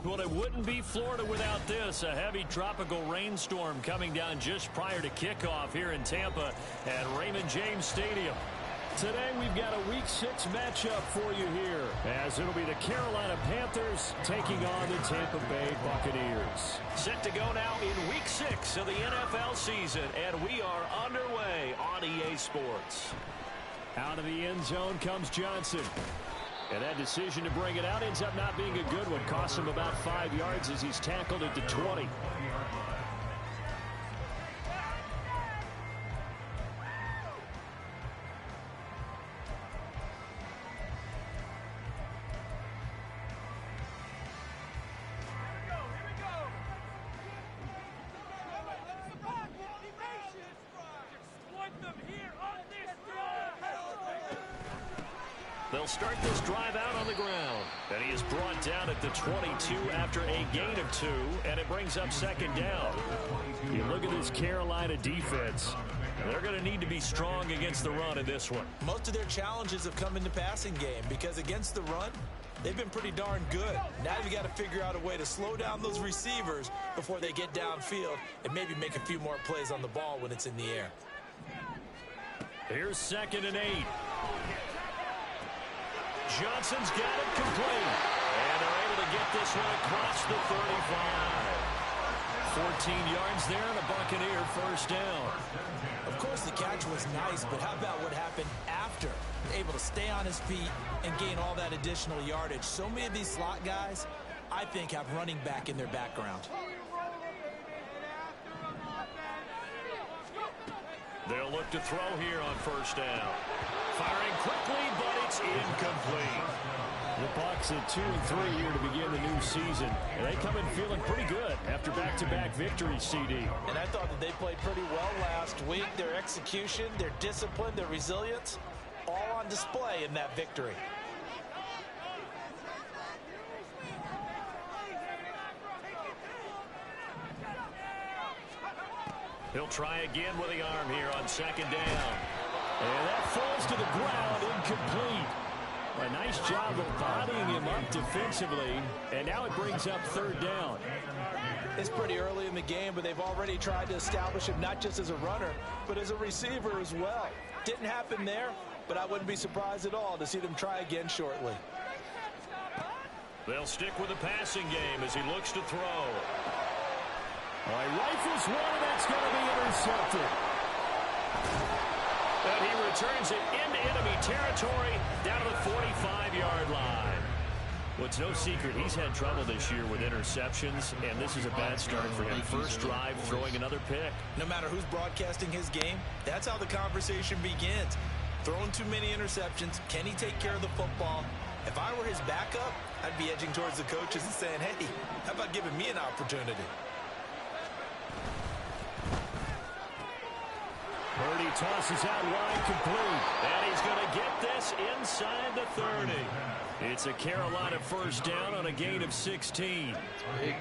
Well, it wouldn't be Florida without this. A heavy tropical rainstorm coming down just prior to kickoff here in Tampa at Raymond James Stadium. Today we've got a Week 6 matchup for you here, as it'll be the Carolina Panthers taking on the Tampa Bay Buccaneers. Set to go now in Week 6 of the NFL season, and we are underway on EA Sports. Out of the end zone comes Johnson. And that decision to bring it out ends up not being a good one. Costs him about 5 yards as he's tackled at the 20. They'll start this drive out on the ground. And he is brought down at the 22 after a gain of 2, and it brings up second down. You look at this Carolina defense. They're going to need to be strong against the run in this one. Most of their challenges have come in the passing game because against the run, they've been pretty darn good. Now you've got to figure out a way to slow down those receivers before they get downfield and maybe make a few more plays on the ball when it's in the air. Here's 2nd and 8. Johnson's got it complete. And they're able to get this one across the 35. 14 yards there and a Buccaneer first down. Of course, the catch was nice, but how about what happened after? Able to stay on his feet and gain all that additional yardage. So many of these slot guys, I think, have running back in their background. They'll look to throw here on first down. Firing quickly, but it's incomplete. The Bucs at 2-3 here to begin the new season. And they come in feeling pretty good after back-to-back victories, CD. And I thought that they played pretty well last week. Their execution, their discipline, their resilience, all on display in that victory. He'll try again with the arm here on second down. And that falls to the ground, incomplete. A nice job of bodying him up defensively, and now it brings up third down. It's pretty early in the game, but they've already tried to establish him not just as a runner, but as a receiver as well. Didn't happen there, but I wouldn't be surprised at all to see them try again shortly. They'll stick with the passing game as he looks to throw. All right, rifles one, and that's going to be intercepted. And he returns it into enemy territory down to the 45-yard line. Well, it's no secret he's had trouble this year with interceptions, and this is a bad start for him. First drive, throwing another pick. No matter who's broadcasting his game, that's how the conversation begins. Throwing too many interceptions, can he take care of the football? If I were his backup, I'd be edging towards the coaches and saying, hey, how about giving me an opportunity? Purdy tosses out wide, complete. And he's going to get this inside the 30. It's a Carolina first down on a gain of 16. Big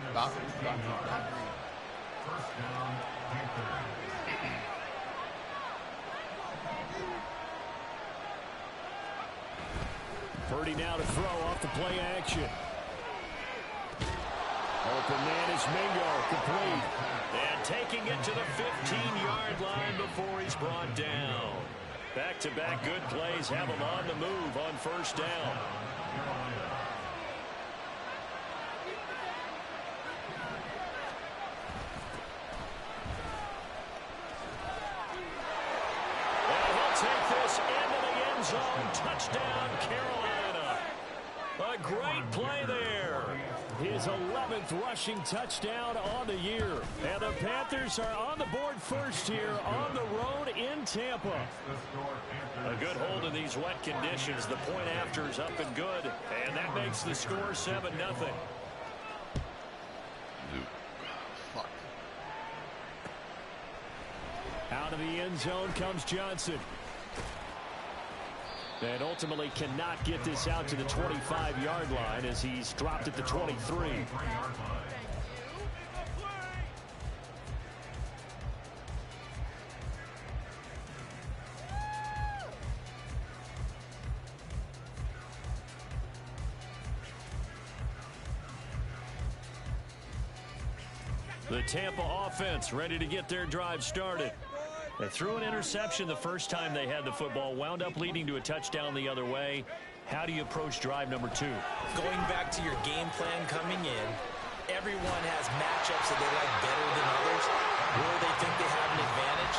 Purdy now to throw off the play action. Open man is Mingo, complete. And taking it to the 15-yard line before he's brought down. Back-to-back good plays have him on the move on first down. And he'll take this into the end zone. Touchdown, Carolina. A great play there. His 11th rushing touchdown on the year. And the Panthers are on the board first here on the road in Tampa. A good hold in these wet conditions. The point after is up and good. And that makes the score 7-0. Out of the end zone comes Johnson. And ultimately cannot get this out to the 25-yard line as he's dropped at the 23. The Tampa offense ready to get their drive started. They threw an interception the first time they had the football, wound up leading to a touchdown the other way. How do you approach drive number 2? Going back to your game plan coming in, everyone has matchups that they like better than others. Where they think they have an advantage,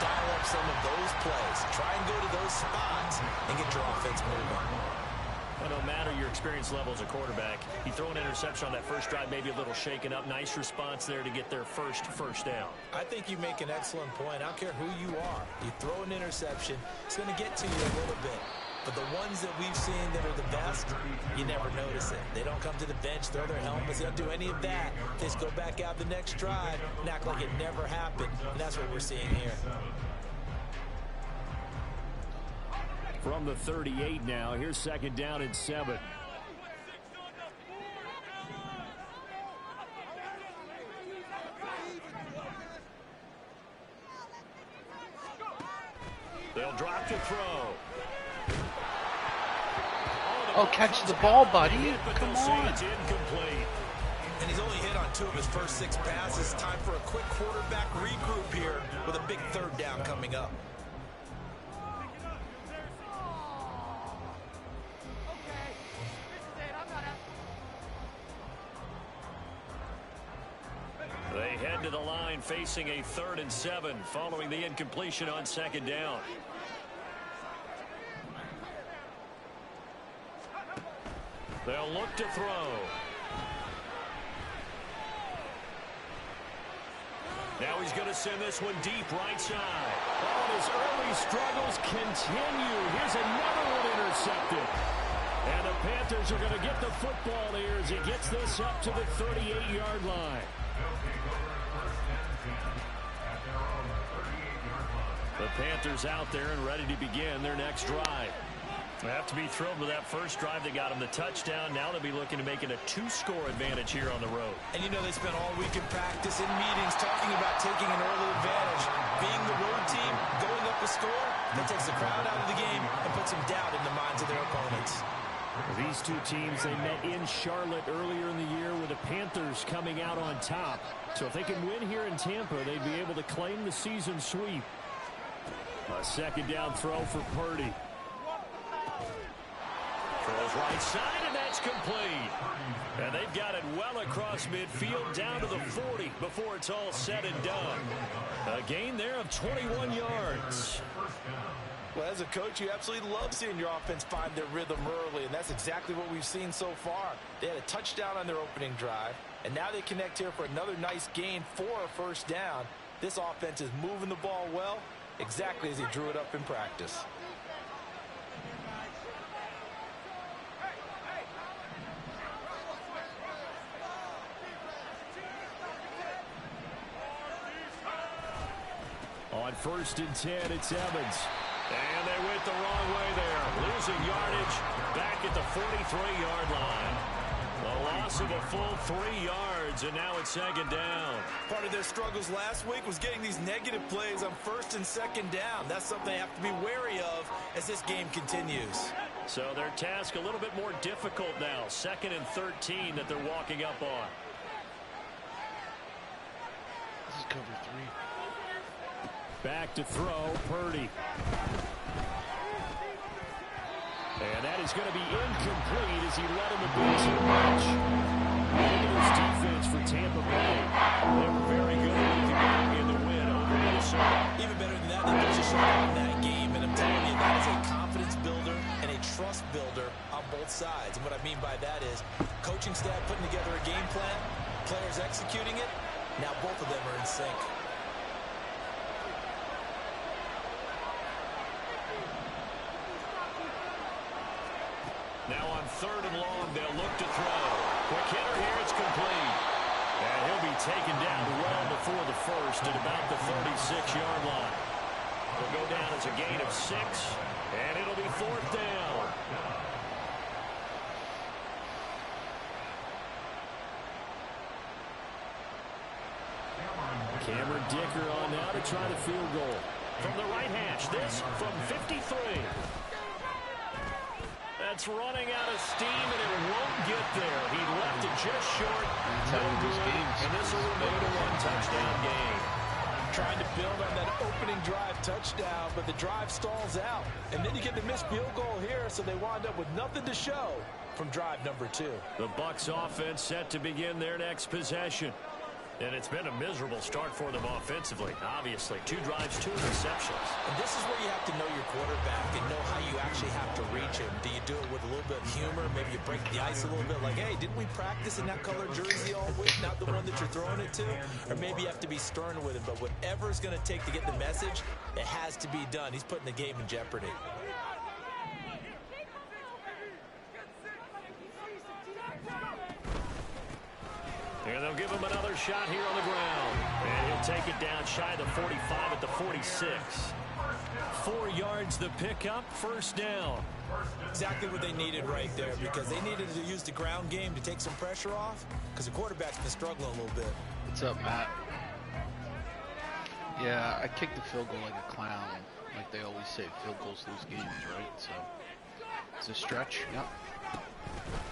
dial up some of those plays. Try and go to those spots and get your offense moving. Well, no matter your experience level as a quarterback, you throw an interception on that first drive, maybe a little shaken up. Nice response there to get their first down. I think you make an excellent point. I don't care who you are. You throw an interception, it's going to get to you a little bit. But the ones that we've seen that are the best, you never notice it. They don't come to the bench, throw their helmets. They don't do any of that. They just go back out the next drive and act like it never happened. And that's what we're seeing here. From the 38 now, here's 2nd down and 7. They'll drop to throw. Oh, catch the ball, buddy. Come on. It's incomplete. And he's only hit on 2 of his first 6 passes. Time for a quick quarterback regroup here with a big 3rd down coming up. They head to the line facing a 3rd and 7 following the incompletion on 2nd down. They'll look to throw. Now he's going to send this one deep right side. Oh, his early struggles continue. Here's another one intercepted. And the Panthers are going to get the football here as he gets this up to the 38-yard line. The Panthers out there and ready to begin their next drive. They have to be thrilled with that first drive that got them the touchdown. Now they'll be looking to make it a 2-score advantage here on the road. And you know they spent all week in practice, in meetings, talking about taking an early advantage. Being the road team, going up a score, that takes the crowd out of the game and puts some doubt in the minds of their opponents. These two teams, they met in Charlotte earlier in the year with the Panthers coming out on top. So if they can win here in Tampa, they'd be able to claim the season sweep. A 2nd down throw for Purdy. Throws right side, and that's complete. And they've got it well across midfield down to the 40 before it's all said and done. A gain there of 21 yards. Well, as a coach, you absolutely love seeing your offense find their rhythm early, and that's exactly what we've seen so far. They had a touchdown on their opening drive, and now they connect here for another nice gain for a 1st down. This offense is moving the ball well, exactly as he drew it up in practice. On 1st and 10, it's Evans. And they went the wrong way there. Losing yardage back at the 43-yard line. The loss of a full 3 yards, and now it's 2nd down. Part of their struggles last week was getting these negative plays on 1st and 2nd down. That's something they have to be wary of as this game continues. So their task a little bit more difficult now. 2nd and 13 that they're walking up on. This is cover 3. Back to throw, Purdy. And that is going to be incomplete as he led him a bit too much. Look at this defense for Tampa Bay. They were very good at in the win over Minnesota. Even better than that, they pitched a shutout in that game. And I'm telling you, that is a confidence builder and a trust builder on both sides. And what I mean by that is coaching staff putting together a game plan, players executing it. Now both of them are in sync. Now on 3rd and long, they'll look to throw. Quick hitter here, it's complete. And he'll be taken down well before the first at about the 36-yard line. It'll go down as a gain of 6, and it'll be 4th down. Cameron Dicker on now to try the field goal. From the right hash, this from 53. It's running out of steam, and it won't get there. He left it just short. No good, and this will remain a one-touchdown game. Trying to build on that opening drive touchdown, but the drive stalls out. And then you get the missed field goal here, so they wind up with nothing to show from drive number 2. The Bucs offense set to begin their next possession. And it's been a miserable start for them offensively. Obviously, 2 drives, 2 interceptions. And this is where you have to know your quarterback and know how you actually have to reach him. Do you do it with a little bit of humor? Maybe you break the ice a little bit like, hey, didn't we practice in that color jersey all week, not the one that you're throwing it to? Or maybe you have to be stern with him. But whatever it's going to take to get the message, it has to be done. He's putting the game in jeopardy. And they'll give him another shot here on the ground. And he'll take it down shy of the 45 at the 46. 4 yards the pickup, first down. Exactly what they needed right there, because they needed to use the ground game to take some pressure off, because the quarterback's been struggling a little bit. What's up, Matt? Yeah, I kicked the field goal like a clown. Like they always say, field goals lose games, right? So it's a stretch. Yep.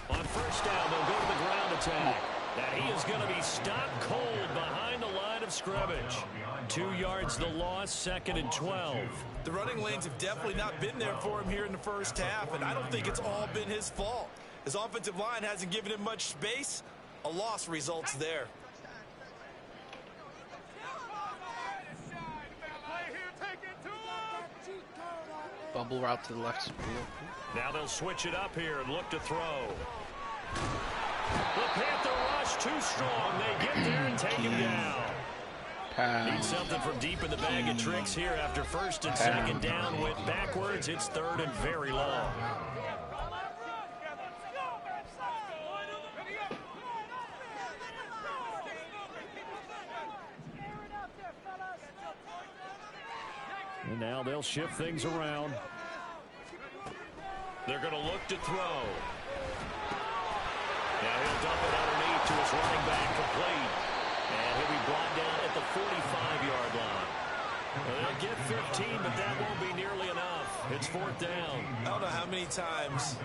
On first down, they'll go to the ground attack. And he is going to be stopped cold behind the line of scrimmage. 2 yards the loss, 2nd and 12. The running lanes have definitely not been there for him here in the first half, and I don't think it's all been his fault. His offensive line hasn't given him much space. A loss results there. Bubble route to the left. Now they'll switch it up here and look to throw. The Panther rush too strong. They get there and take him down. Need something from deep in the bag of tricks here after first and second down. Went backwards. It's 3rd and very long. And now they'll shift things around. They're going to look to throw. Now he'll dump it underneath to his running back, complete. And he'll be brought down at the 45-yard line. Well, they'll get 15, but that won't be nearly enough. It's 4th down. I don't know how many times,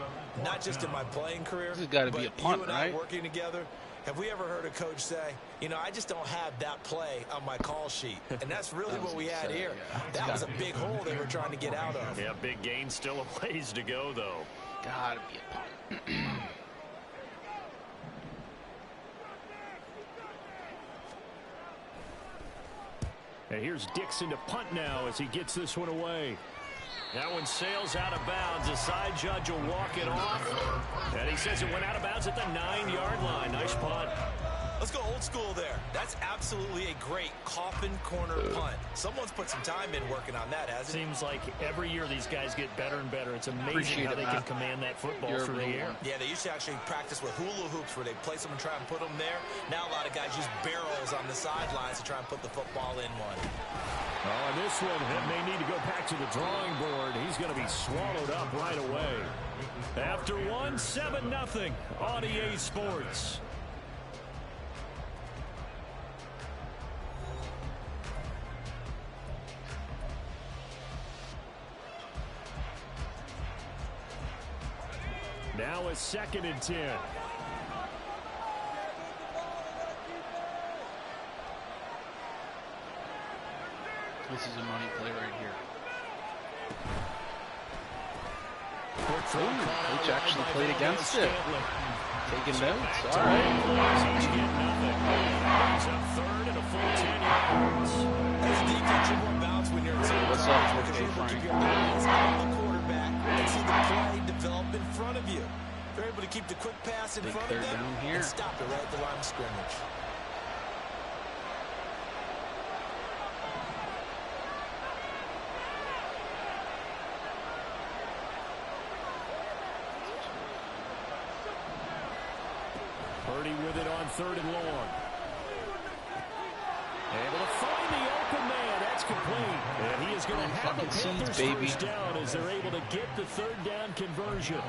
not just in my playing career, this has got to be a punt, you and I right? working together, have we ever heard a coach say, you know, I just don't have that play on my call sheet? And that's really what we had here. Yeah. That was a big hole they were trying to get out of. Yeah, big gain, still a ways to go, though. Gotta be a punt. And here's Dixon to punt now as he gets this one away. That one sails out of bounds. The side judge will walk it off. And he says it went out of bounds at the 9-yard line. Nice punt. Let's go old school there. That's absolutely a great coffin corner punt. Someone's put some time in working on that, hasn't it? Seems like every year these guys get better and better. It's amazing how they can command that football through the air. Yeah, they used to actually practice with hula hoops where they place them and try and put them there. Now a lot of guys use barrels on the sidelines to try and put the football in one. Oh, and this one may need to go back to the drawing board. He's going to be swallowed up right away. After one, 7-0 on EA Sports. Now a 2nd and 10. This is a money play right here. Coach actually played against it. Taking notes. All right. It's a 3rd and a full 10 yards. As a defense, you're more balanced when you're in zone. What's up, Because you're able to Frank? keep your eyes on the quarterback and see the play develop in front of you. They're able to keep the quick pass in Big front of third them down here. and stop it right at the line of scrimmage. Purdy with it on 3rd and long. Able to find the open man. That's complete. And he is going to have the Panthers first down as they're able to get the 3rd down conversion.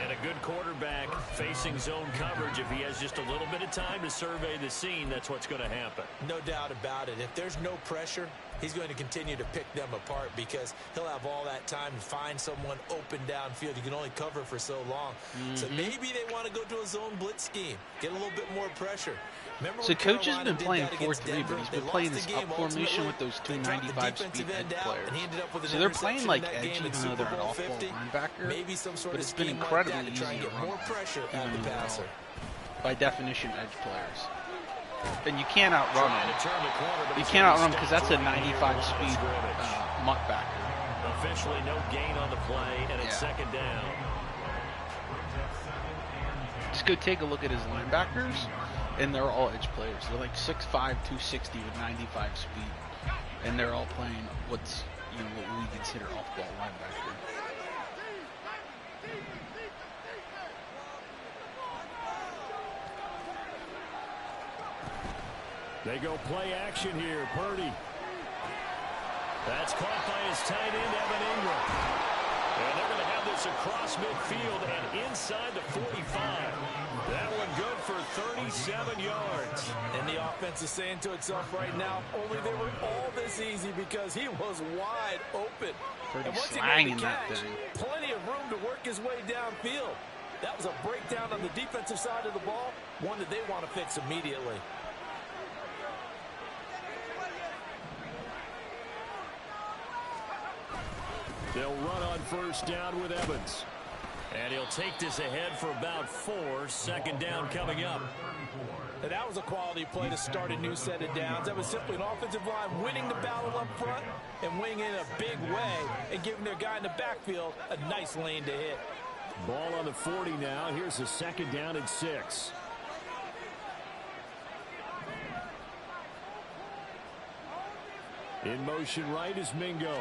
And a good quarterback facing zone coverage. If he has just a little bit of time to survey the scene, that's what's going to happen. No doubt about it. If there's no pressure, he's going to continue to pick them apart because he'll have all that time to find someone open downfield. You can only cover for so long. So maybe they want to go to a zone blitz scheme, get a little bit more pressure. Remember so coach has been playing 4-3, but he's been playing this up formation with those 295 speed edge players. So they're playing like edge, even though they're an off-ball linebacker. Maybe some sort but of it's been scheme incredibly like that to try and easy get to run. more pressure at the passer. By definition, edge players. And you can't outrun them. You can't outrun them because that's a 95 speed mutt backer. Officially no gain on the play, and it's second down. Just go take a look at his linebackers, and they're all edge players. They're like 6'5", 260 with 95 speed, and they're all playing what's what we consider off-ball linebacker. They go play action here. Purdy. That's caught by his tight end, Evan Ingram. And they're going to have this across midfield and inside the 45. That one good for 37 yards. And the offense is saying to itself right now, only they were all this easy because he was wide open. Pretty and once he slanging made the that catch, thing. plenty of room to work his way downfield. That was a breakdown on the defensive side of the ball, one that they want to fix immediately. They'll run on first down with Evans. And he'll take this ahead for about 4. Second down coming up. And that was a quality play to start a new set of downs. That was simply an offensive line winning the battle up front and winning in a big way and giving their guy in the backfield a nice lane to hit. Ball on the 40 now. Here's a second down and 6. In motion right is Mingo.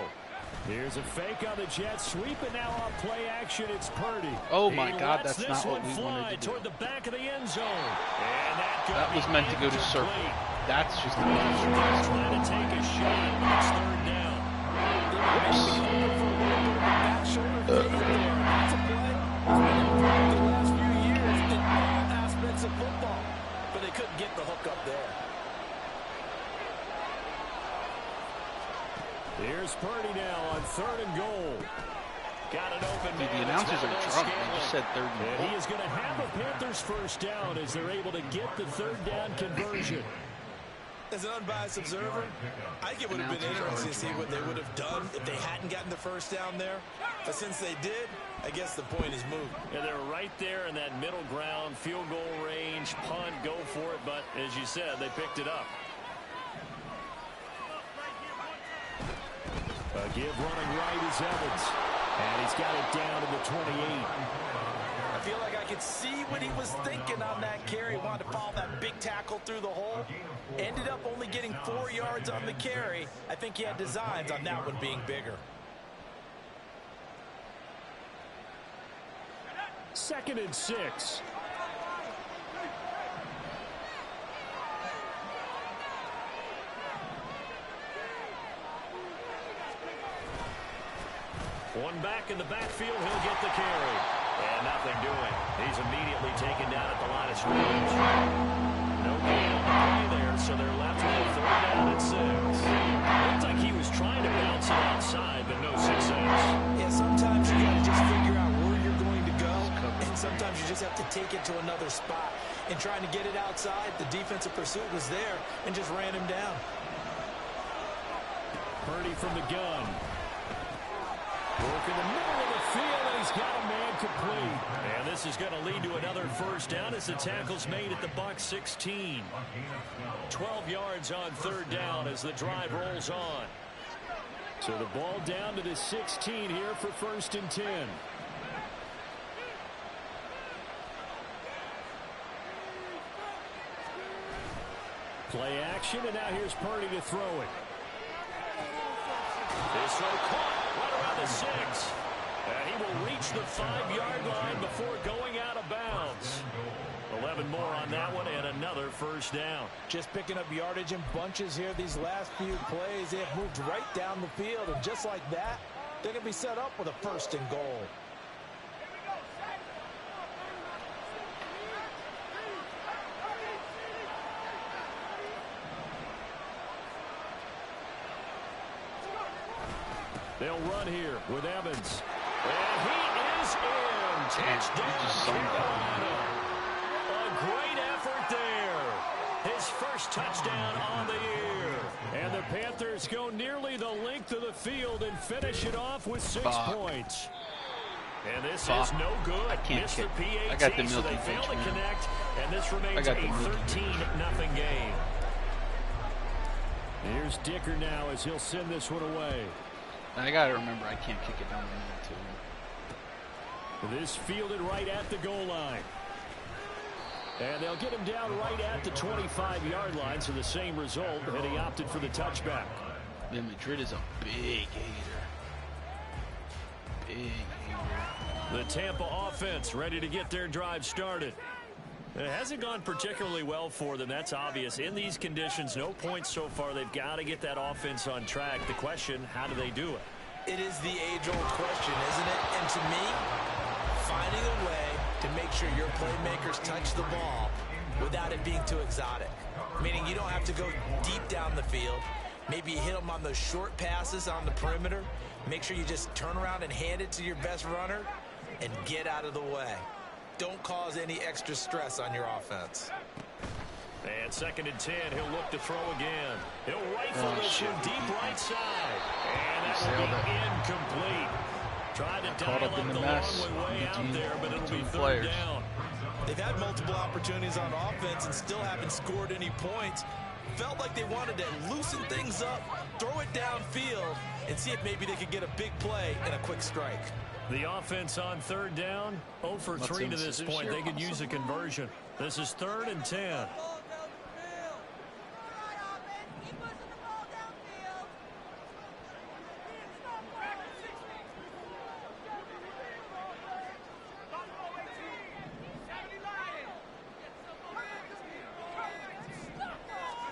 Here's a fake on the jet sweep, and now on play action, it's Purdy. Oh my God, that's not what we wanted to do. Toward the back of the end zone. And that was meant to go to circle. That's just a trying to take a shot. It's third down. That's a play. The last few years in all aspects of football, but they couldn't get the hook up there. Here's Purdy now on 3rd and goal. Got an open man. The announcers are drunk. They just said 3rd and goal. And he is going to have the Panthers first down as they're able to get the 3rd down conversion. As an unbiased observer, I think it would have been interesting to see what they would have done if they hadn't gotten the first down there. But since they did, I guess the point is moved. And they're right there in that middle ground, field goal range, punt, go for it. But as you said, they picked it up. A give running right is Evans. And he's got it down to the 28. I feel like I could see what he was thinking on that carry. He wanted to follow that big tackle through the hole. Ended up only getting 4 yards on the carry. I think he had designs on that one being bigger. 2nd and 6. One back in the backfield, he'll get the carry. And nothing doing. He's immediately taken down at the line of scrimmage. No gain on the play there, so they're left with a 3rd down and 6. Looked like he was trying to bounce it outside, but no success. Yeah, sometimes you got to just figure out where you're going to go, and sometimes you just have to take it to another spot. And trying to get it outside, the defensive pursuit was there and just ran him down. Purdy from the gun. Work in the middle of the field, and he's got a man complete. And this is going to lead to another first down as the tackle's made at the Bucs 16. 12 yards on 3rd down as the drive rolls on. So the ball down to the 16 here for 1st and 10. Play action, and now here's Purdy to throw it. This throw caught right around the 6. And he will reach the 5-yard line before going out of bounds. 11 more on that one and another first down. Just picking up yardage in bunches here these last few plays. They have moved right down the field, and just like that, they're going to be set up with a 1st and goal. They'll run here with Evans. And he is in. Touchdown, Carolina. A great effort there. His first touchdown on the year. And the Panthers go nearly the length of the field and finish it off with 6 points. And this is no good. I can't Missed kick. the PAT, I got the so milky they fail to bitch, man. connect, and this remains a 13-0 game. Here's Dicker now as he'll send this one away. I got to remember I can't kick it down the middle, too. This fielded right at the goal line. And they'll get him down right at the 25-yard line, so the same result, and he opted for the touchback. Yeah, Madrid is a big hater. Big hater. The Tampa offense ready to get their drive started. It hasn't gone particularly well for them. That's obvious. In these conditions, no points so far. They've got to get that offense on track. The question, how do they do it? It is the age-old question, isn't it? And to me, finding a way to make sure your playmakers touch the ball without it being too exotic. Meaning you don't have to go deep down the field. Maybe you hit them on those short passes on the perimeter. Make sure you just turn around and hand it to your best runner and get out of the way. Don't cause any extra stress on your offense. And 2nd and 10, he'll look to throw again. He'll rifle this one deep right side. And that will be incomplete. Tried to dial up the long way out there, but it'll be 3rd down. They've had multiple opportunities on offense and still haven't scored any points. Felt like they wanted to loosen things up, throw it downfield, and see if maybe they could get a big play and a quick strike. The offense on 3rd down, 0 for 3 to this point. They could use a conversion. This is 3rd and 10.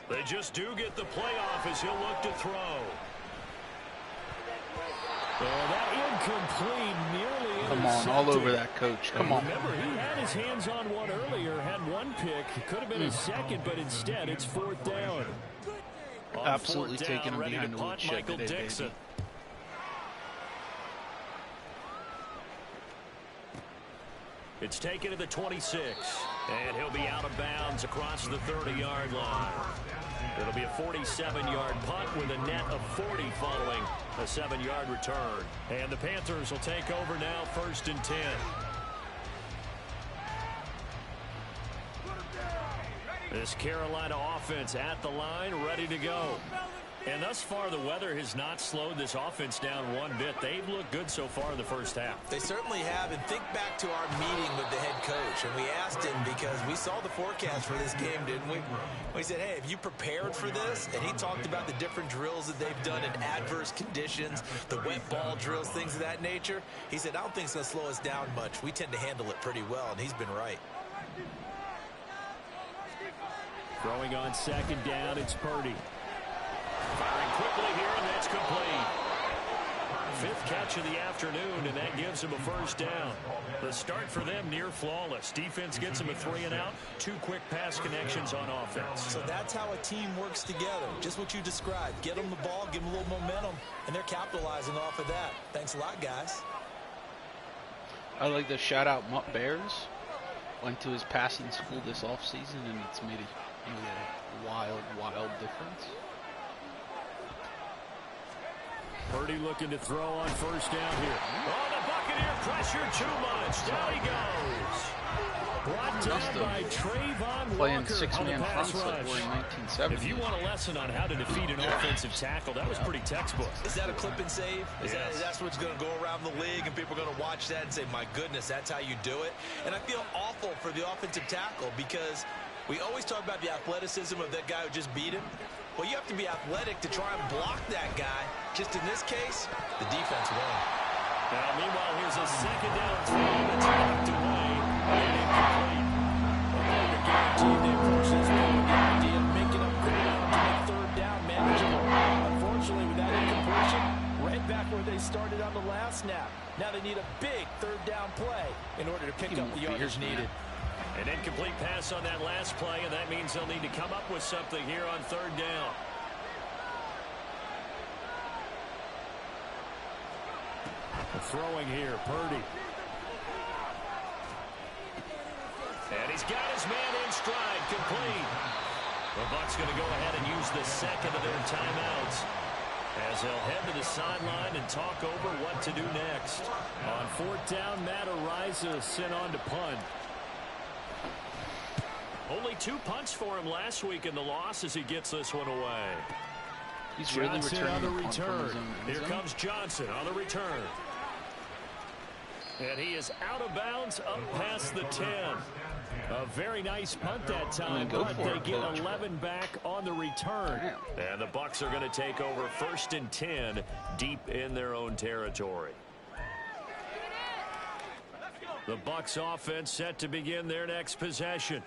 They just do get the playoff as he'll look to throw. And that incomplete nearly. Come on, all over that coach. Come on. Remember, he had his hands on one earlier, had one pick. It could have been his second, but instead it's 4th down. Absolutely taking him behind the woodshed Michael today, Dixon. baby. It's taken to the 26, and he'll be out of bounds across the 30-yard line. It'll be a 47-yard punt with a net of 40 following a 7-yard return. And the Panthers will take over now, 1st and 10. This Carolina offense at the line, ready to go. And thus far, the weather has not slowed this offense down one bit. They've looked good so far in the first half. They certainly have. And think back to our meeting with the head coach. And we asked him because we saw the forecast for this game, didn't we? We said, hey, have you prepared for this? And he talked about the different drills that they've done in adverse conditions, the wet ball drills, things of that nature. He said, I don't think it's going to slow us down much. We tend to handle it pretty well, and he's been right. Throwing on 2nd down, it's Purdy. Firing quickly here, and that's complete. 5th catch of the afternoon, and that gives him a 1st down. The start for them near flawless. Defense gets him a 3-and-out, 2 quick pass connections on offense. So that's how a team works together. Just what you described. Get them the ball, give them a little momentum, and they're capitalizing off of that. Thanks a lot, guys. I'd like to shout out Mutt Bears. Went to his passing school this offseason, and it's made a wild difference. Purdy looking to throw on 1st down here. Oh, the Buccaneer pressure too much. Down he goes. Brought down by Trayvon playing Walker 6-man fronts rush. like we're in 1970. If you want a lesson on how to defeat an offensive tackle, that was pretty textbook. Is that a clip and save? Yes. That's what's going to go around the league, and people are going to watch that and say, my goodness, that's how you do it? And I feel awful for the offensive tackle because we always talk about the athleticism of that guy who just beat him. Well, you have to be athletic to try and block that guy. Just in this case, the defense won. Now, meanwhile, here's a 2nd down throw that's knocked away and incomplete. Okay, you're guaranteed they approach this one with the idea of making up ground to make 3rd down manageable. Unfortunately, with that incompletion, right back where they started on the last snap. Now they need a big 3rd down play in order to pick up the yardage needed. An incomplete pass on that last play, and that means they'll need to come up with something here on 3rd down. Throwing here, Purdy. And he's got his man in stride, complete. The Bucs going to go ahead and use the second of their timeouts as they'll head to the sideline and talk over what to do next. On fourth down, Matt Araiza sent on to punt. Only 2 punts for him last week in the loss as he gets this one away. He's Johnson really on the returning return. Here comes Johnson on the return. And he is out of bounds up past the 10. A very nice punt that time, but they get 11 back on the return. And the Bucs are going to take over 1st and 10 deep in their own territory. The Bucs offense set to begin their next possession.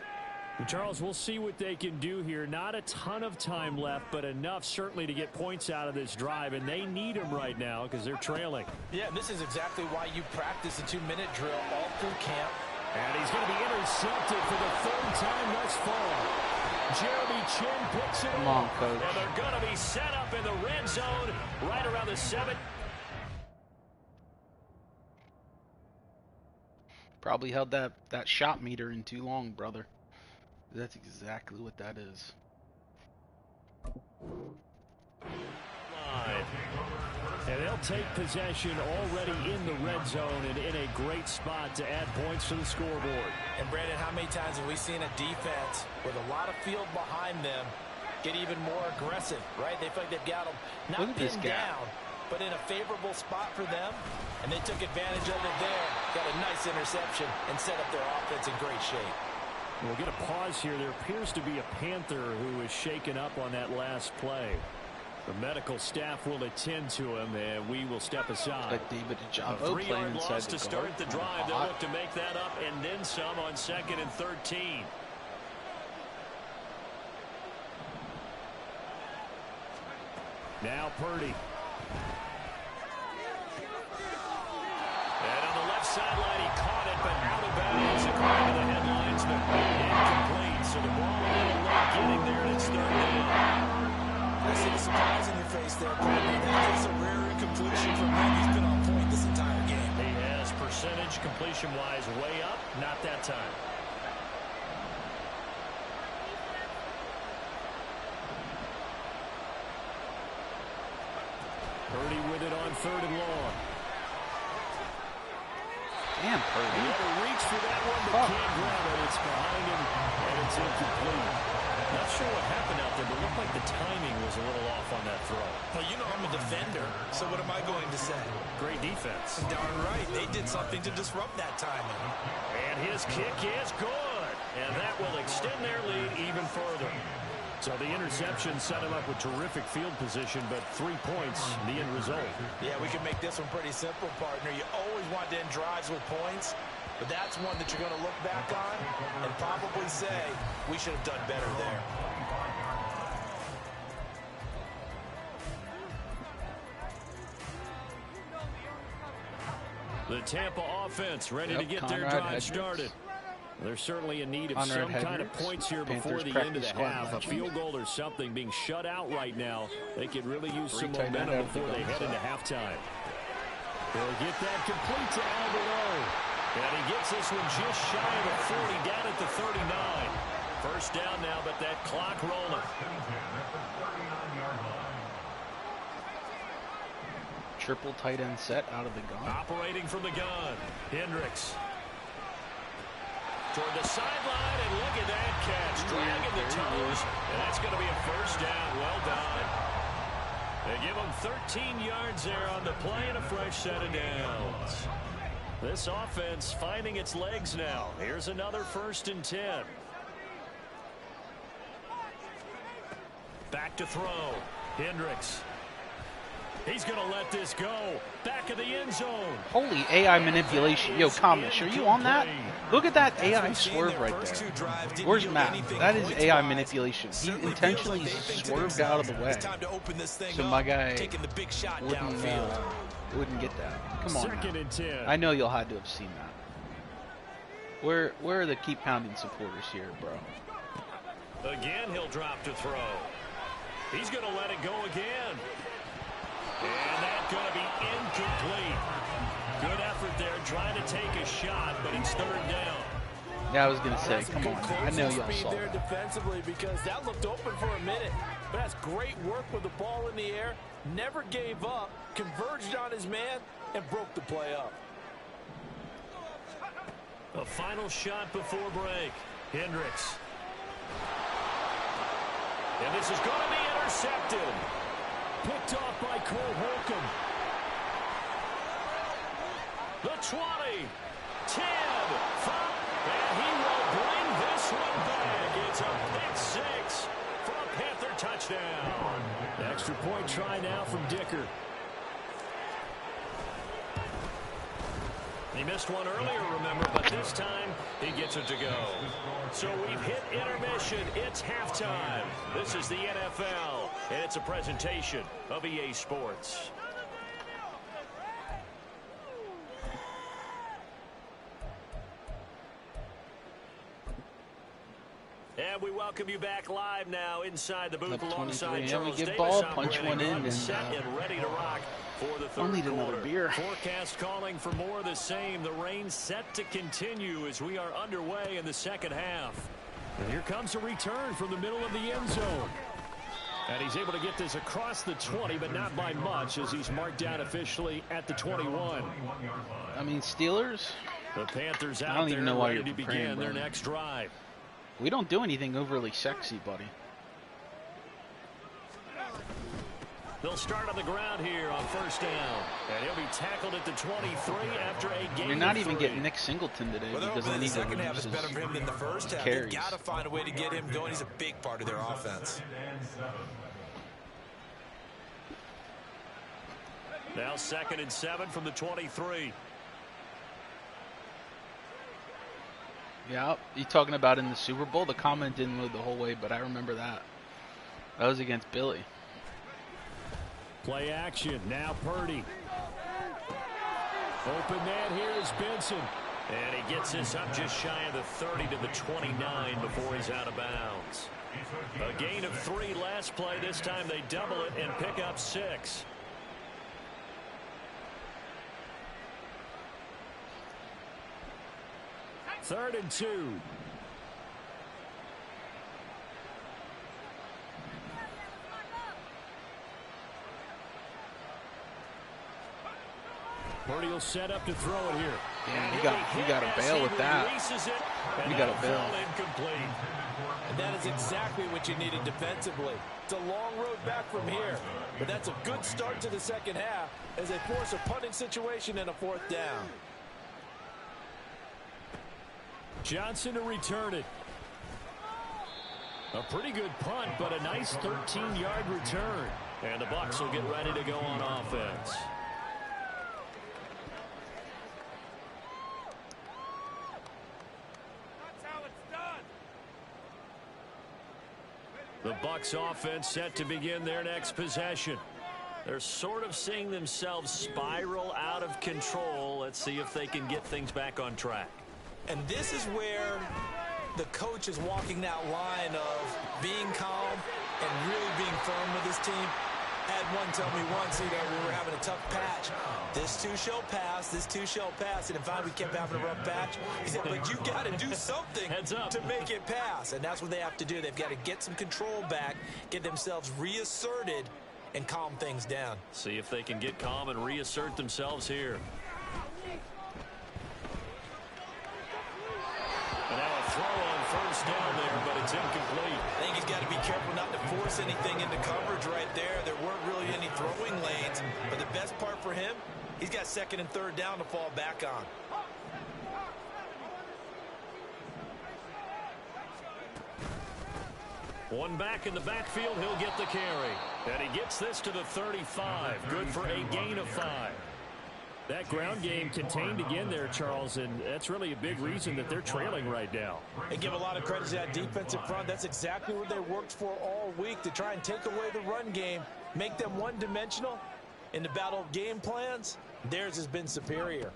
Charles, we'll see what they can do here. Not a ton of time left, but enough certainly to get points out of this drive, and they need them right now because they're trailing. Yeah, this is exactly why you practice a 2-minute drill all through camp. And he's going to be intercepted for the 3rd time thus far. Jeremy Chinn picks it up. Coach. And they're going to be set up in the red zone right around the 7. Probably held that shot meter in too long, brother. That's exactly what that is. And they'll take possession already in the red zone and in a great spot to add points to the scoreboard. And Brandon, how many times have we seen a defense with a lot of field behind them get even more aggressive, right? They feel like they've got them not pinned down, but in a favorable spot for them. And they took advantage of it there. Got a nice interception and set up their offense in great shape. We'll get a pause here. There appears to be a Panther who is shaken up on that last play. The medical staff will attend to him, and we will step aside. Like David A 3-yard loss to start the drive. They'll look to make that up and then some on 2nd and 13. Now Purdy. And on the left sideline, he caught it, but out of bounds according to the headlines, but incomplete. So the ball a little late getting there, and it's 3rd down. I see the surprise in your face there, Brandon. That is a rare incompletion from him. He's been on point this entire game. He has percentage completion-wise way up, not that time. Purdy with it on 3rd and long. Damn, Purdy. He had to reach for that one, but can't grab it. It's behind him, and it's incomplete. Not sure what happened out there, but it looked like the timing was a little off on that throw. Well, you know I'm a defender, so what am I going to say? Great defense. Darn right. They did something to disrupt that timing. And his kick is good. And that will extend their lead even further. So the interception set him up with terrific field position, but 3 points, the end result. Yeah, we can make this one pretty simple, partner. You always want to end drives with points, but that's one that you're going to look back on and probably say, we should have done better there. The Tampa offense ready to get their drive started. They're certainly in need of some kind of points here before the end of the half. A field goal or something being shut out right now. They could really use some momentum before they head into halftime. They'll get that complete to Alberto. And he gets this one just shy of the 40, down at the 39. First down now, but that clock rolling. Triple tight end set out of the gun. Operating from the gun, Hendricks. Toward the sideline, and look at that catch. Dragging the toes, and that's going to be a first down. Well done. They give him 13 yards there on the play and a fresh set of downs. This offense finding its legs now. Here's another 1st and 10. Back to throw. Hendricks. He's going to let this go. Back of the end zone. Holy AI manipulation. Yo, Kamish, are you on that? Look at that AI swerve right there. Where's Matt? That is AI manipulation. He intentionally swerved out of the way. So my guy wouldn't get that. Come on now. I know you'll have to have seen that. Where are the keep pounding supporters here, bro? Again, he'll drop to throw. He's going to let it go again. And that's going to be incomplete. Good effort there, trying to take a shot, but it's third down. Yeah, I was going to say, come on. I know y'all saw there that. Defensively, because that looked open for a minute. But that's great work with the ball in the air. Never gave up, converged on his man, and broke the play up. A final shot before break. Hendricks. And this is going to be intercepted. Picked off by Cole Holcomb. The 20, 10, 5, and he will bring this one back. It's a pick six for a Panther touchdown. Extra point try now from Dicker. He missed one earlier, remember, but this time he gets it to go. So we've hit intermission. It's halftime. This is the NFL, and it's a presentation of EA Sports. And we welcome you back live now inside the booth alongside Charles Davis. Ball, punch one in, and set and ready to rock for the third I'll need quarter. another beer. Forecast calling for more of the same. The rain set to continue as we are underway in the second half. And here comes a return from the middle of the end zone. And he's able to get this across the 20, but not by much, as he's marked down officially at the 21. I mean, Steelers, The Panthers I out don't there even know why ready you're to begin comparing, their buddy. next drive. we don't do anything overly sexy, buddy. They'll start on the ground here on first down. And he'll be tackled at the 23 after a game. You're not of even 3. getting Nick Singleton today Well, because they the need to second half lose is better for him than the first half. carries. They've got to find a way to get him going. He's a big part of their offense. Now 2nd and 7 from the 23. Yeah, you talking about in the Super Bowl? The comment didn't load the whole way, but I remember that. That was against Billy. Play action. Now Purdy. Open man here is Benson. And he gets this up just shy of the 30 to the 29 before he's out of bounds. A gain of 3 last play. This time they double it and pick up 6. Third and 2. Purdy will set up to throw it here. Yeah, you got to bail with that. You got to bail. Incomplete. And that is exactly what you needed defensively. It's a long road back from here, but that's a good start to the second half as they force a punting situation and a 4th down. Johnson to return it. A pretty good punt, but a nice 13-yard return. And the Bucs will get ready to go on offense. The Bucs offense set to begin their next possession. They're sort of seeing themselves spiral out of control. Let's see if they can get things back on track. And this is where the coach is walking that line of being calm and really being firm with his team. Had one tell me once, we were having a tough patch. This too shall pass, this too shall pass. And in fact, we kept having a rough patch. He said, but you got to do something to make it pass. And that's what they have to do. They've got to get some control back, get themselves reasserted, and calm things down. See if they can get calm and reassert themselves here. And now a throw on first down there, but it's incomplete. I think he's got to be careful not to force anything into coverage right there. There weren't really any throwing lanes, but the best part for him, he's got 2nd and 3rd down to fall back on. One back in the backfield, he'll get the carry. And he gets this to the 35. Good for a gain of 5. That ground game contained again there, Charles, and that's really a big reason that they're trailing right now. They give a lot of credit to that defensive front. That's exactly what they worked for all week, to try and take away the run game, make them one-dimensional. In the battle of game plans, theirs has been superior.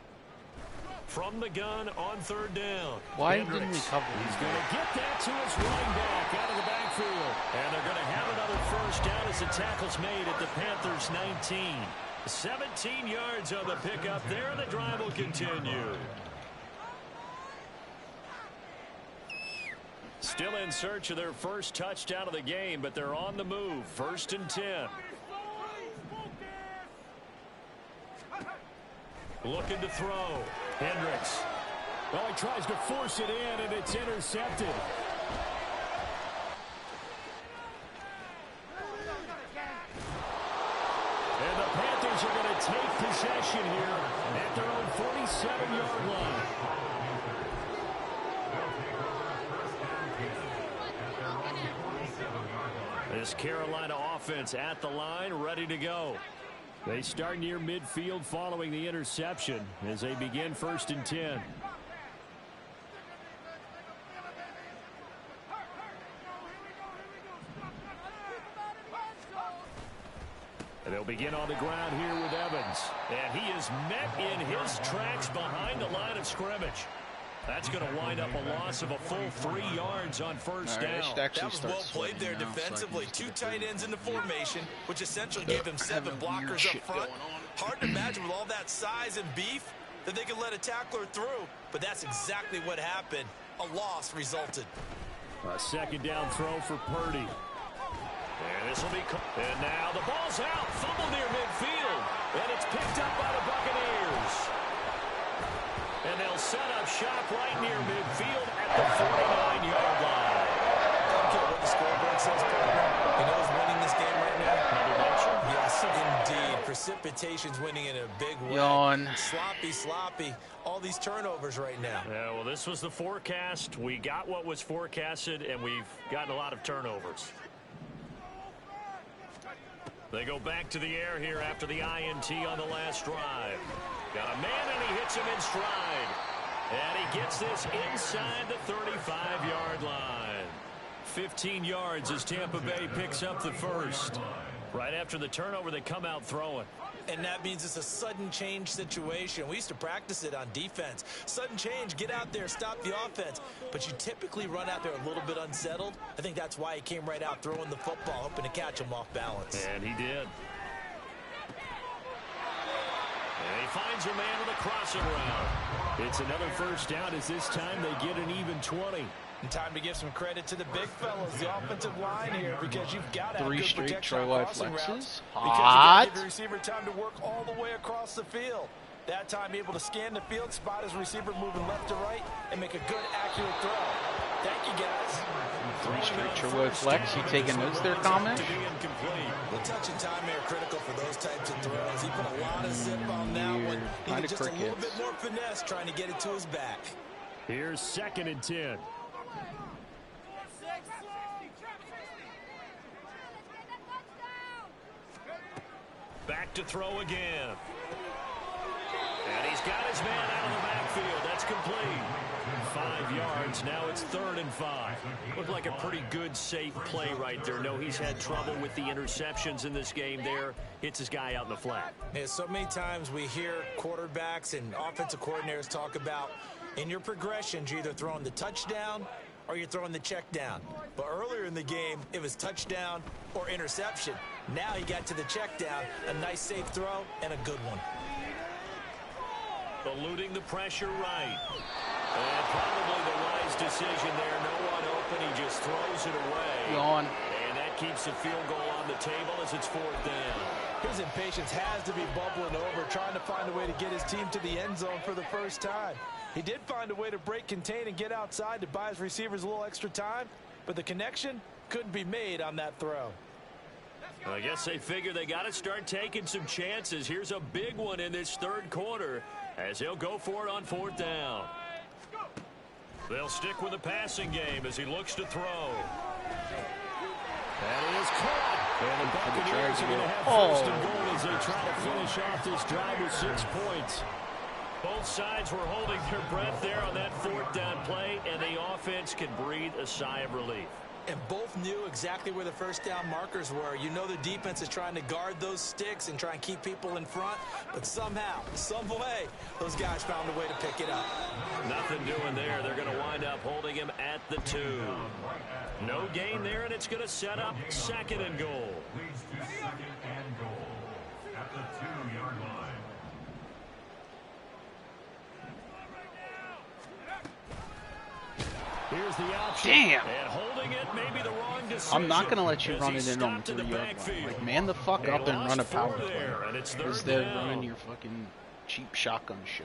From the gun on 3rd down. Why Hendricks. didn't we cover He's him? going to get that to his running back out of the backfield. And they're going to have another 1st first down as the tackle's made at the Panthers' 19. 17 yards on the pickup there, and the drive will continue. Still in search of their first touchdown of the game, but they're on the move. 1st and 10. Looking to throw. Hendricks. Well, he tries to force it in, and it's intercepted. And the Panthers are going to take possession here at their own 47-yard line. This Carolina offense at the line, ready to go. They start near midfield following the interception as they begin 1st and 10. And they'll begin on the ground here with Evans. And he is met in his tracks behind the line of scrimmage. That's going to wind up a loss of a full 3 yards on first down. That was well played there defensively. 2 tight ends in the formation, which essentially gave them 7 blockers up front. Hard to imagine with all that size and beef that they could let a tackler through, but that's exactly what happened. A loss resulted. A 2nd down throw for Purdy. And this will be, and now the ball's out, fumble near midfield, and it's picked up by the Buccaneers. And they'll set up shop right near midfield at the 49-yard line. I don't care what the scoreboard says, partner. You know who's winning this game right now? Yes, indeed. Precipitation's winning in a big way. Yawn. Sloppy. All these turnovers right now. Yeah, well, this was the forecast. We got what was forecasted, and we've gotten a lot of turnovers. They go back to the air here after the INT on the last drive. Got a man, and he hits him in stride. And he gets this inside the 35-yard line. 15 yards as Tampa Bay picks up the first. Right after the turnover, they come out throwing. And that means it's a sudden change situation. We used to practice it on defense. Sudden change, get out there, stop the offense. But you typically run out there a little bit unsettled. I think that's why he came right out throwing the football, hoping to catch him off balance. And he did. And he finds a man with a crossing route. It's another first down as this time they get an even 20. And time to give some credit to the big fellas, the offensive line here, because you've got to have 3 good straight protection on Troy crossing flexes. routes. Hot. Because you got to give the receiver time to work all the way across the field. That time able to scan the field, spot his receiver moving left to right, and make a good, accurate throw. Thank you, guys. 3 straight Troy flex. You taking notes there, comment? The touch and time are critical for those types of throws. He put a lot of zip on that one. Needed just a little bit more finesse trying to get it to his back. Here's 2nd and 10. Back to throw again. And he's got his man out of the backfield. That's complete. 5 yards. Now it's 3rd and 5. Looked like a pretty good, safe play right there. No, he's had trouble with the interceptions in this game there. Hits his guy out in the flat. Yeah, so many times we hear quarterbacks and offensive coordinators talk about in your progressions, you're either throwing the touchdown or you're throwing the check down. But earlier in the game, it was touchdown or interception. Now he got to the check down, a nice safe throw, and a good one. Eluding the pressure right. And probably the wise decision there. No one open. He just throws it away. Yawn. And that keeps the field goal on the table as it's 4th down. His impatience has to be bubbling over, trying to find a way to get his team to the end zone for the first time. He did find a way to break, contain, and get outside to buy his receivers a little extra time, but the connection couldn't be made on that throw. I guess they figure they got to start taking some chances. Here's a big one in this 3rd quarter as they'll go for it on 4th down. They'll stick with the passing game as he looks to throw. That is caught. And the Buccaneers are going to have 1st and goal as they try to finish off this drive with 6 points. Both sides were holding their breath there on that 4th down play, and the offense can breathe a sigh of relief. And both knew exactly where the first down markers were. You know the defense is trying to guard those sticks and try and keep people in front. But somehow, some way, those guys found a way to pick it up. Nothing doing there. They're going to wind up holding him at the 2. No gain there, and it's going to set up 2nd and goal. Leads to 2nd and goal at the 2-yard line. Here's the option. Damn. And holding it, maybe the wrong decision. I'm not going to let you run it in on the 3-yard line. Like, man the fuck up and run a power play. Because they're running your fucking cheap shotgun shit.